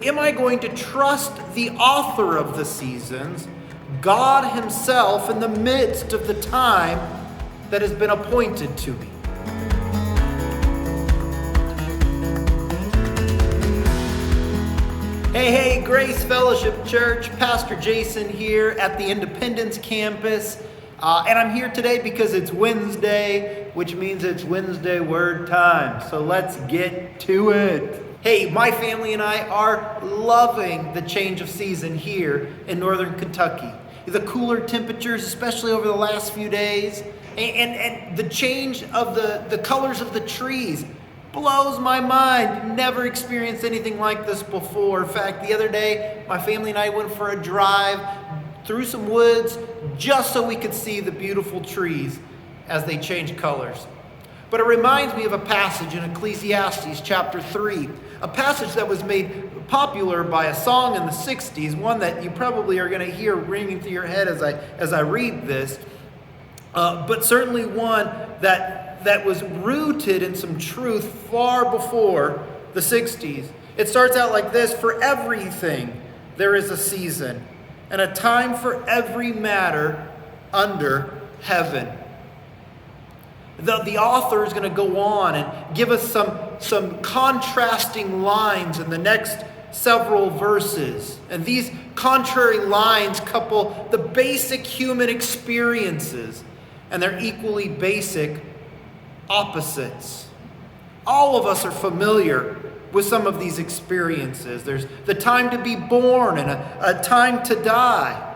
am I going to trust the author of the seasons, God himself, in the midst of the time that has been appointed to me? Hey, Grace Fellowship Church, Pastor Jason here at the Independence campus. And I'm here today because it's Wednesday, which means it's Wednesday word time. So let's get to it. Hey, my family and I are loving the change of season here in northern Kentucky. The cooler temperatures, especially over the last few days, and the change of the colors of the trees blows my mind. Never experienced anything like this before. In fact, the other day, my family and I went for a drive through some woods just so we could see the beautiful trees as they change colors. But it reminds me of a passage in Ecclesiastes chapter 3, a passage that was made popular by a song in the 60s, one that you probably are going to hear ringing through your head as I read this, but certainly one that was rooted in some truth far before the 60s. It starts out like this: for everything there is a season, and a time for every matter under heaven. The author is going to go on and give us some contrasting lines in the next several verses. And these contrary lines couple the basic human experiences and their equally basic opposites. All of us are familiar with some of these experiences. There's the time to be born and a time to die.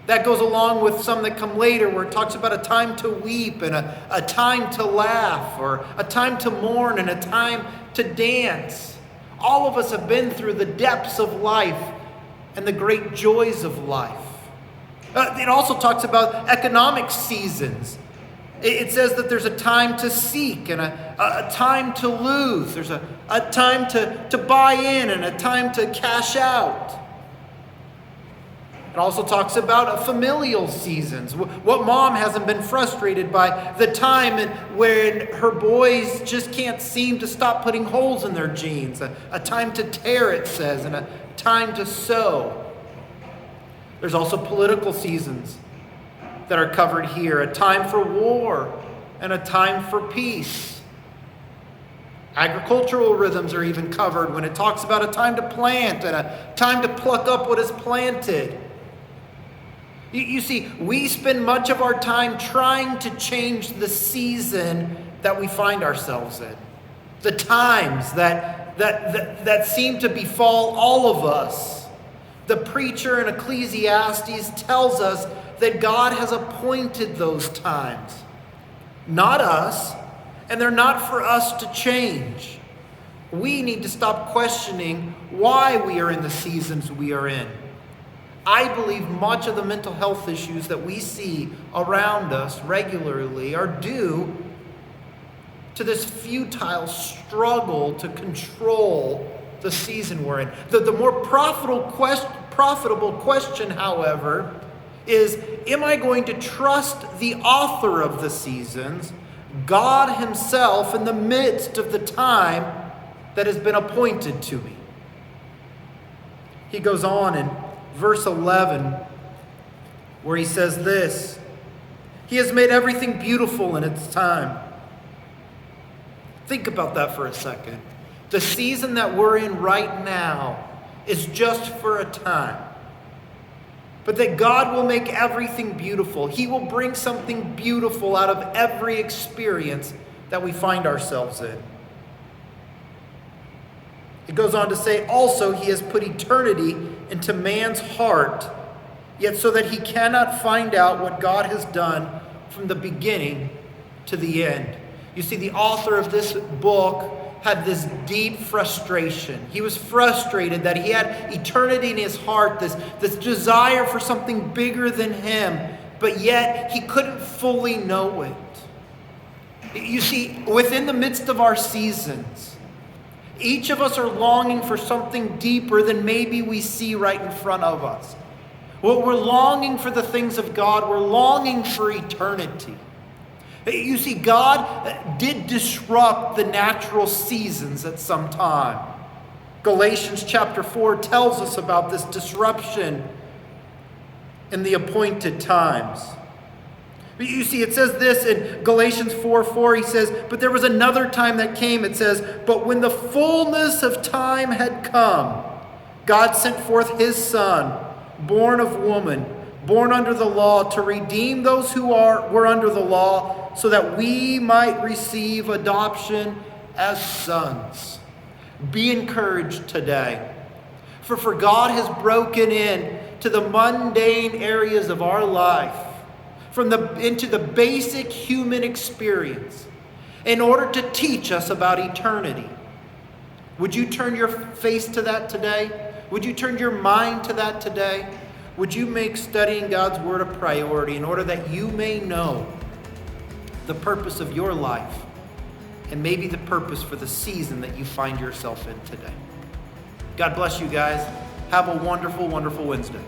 That goes along with some that come later, where it talks about a time to weep and a time to laugh, or a time to mourn and a time to dance. All of us have been through the depths of life and the great joys of life. It also talks about economic seasons. It says that there's a time to seek and a time to lose. There's a time to buy in and a time to cash out. It also talks about familial seasons. What mom hasn't been frustrated by the time when her boys just can't seem to stop putting holes in their jeans. A time to tear, it says, and a time to sew. There's also political seasons that are covered here. A time for war and a time for peace. Agricultural rhythms are even covered when it talks about a time to plant and a time to pluck up what is planted. You see, we spend much of our time trying to change the season that we find ourselves in. The times that seem to befall all of us. The preacher in Ecclesiastes tells us that God has appointed those times, not us, and they're not for us to change. We need to stop questioning why we are in the seasons we are in. I believe much of the mental health issues that we see around us regularly are due to this futile struggle to control the season we're in. The more profitable question, however, is, am I going to trust the author of the seasons, God himself, in the midst of the time that has been appointed to me? He goes on in verse 11, where he says this: he has made everything beautiful in its time. Think about that for a second. The season that we're in right now is just for a time. But that God will make everything beautiful. He will bring something beautiful out of every experience that we find ourselves in. It goes on to say, also, he has put eternity into man's heart, yet so that he cannot find out what God has done from the beginning to the end. You see, the author of this book had this deep frustration. He was frustrated that he had eternity in his heart, this desire for something bigger than him, but yet he couldn't fully know it. You see, within the midst of our seasons, each of us are longing for something deeper than maybe we see right in front of us. Well, we're longing for the things of God. We're longing for eternity. You see, God did disrupt the natural seasons at some time. Galatians chapter 4 tells us about this disruption in the appointed times. You see, it says this in Galatians 4:4. He says, but there was another time that came. It says, but when the fullness of time had come, God sent forth his Son, born of woman, born under the law, to redeem those who were under the law, so that we might receive adoption as sons. Be encouraged today. For God has broken in to the mundane areas of our life, into the basic human experience, in order to teach us about eternity. Would you turn your face to that today? Would you turn your mind to that today? Would you make studying God's Word a priority in order that you may know the purpose of your life and maybe the purpose for the season that you find yourself in today? God bless you guys. Have a wonderful, wonderful Wednesday.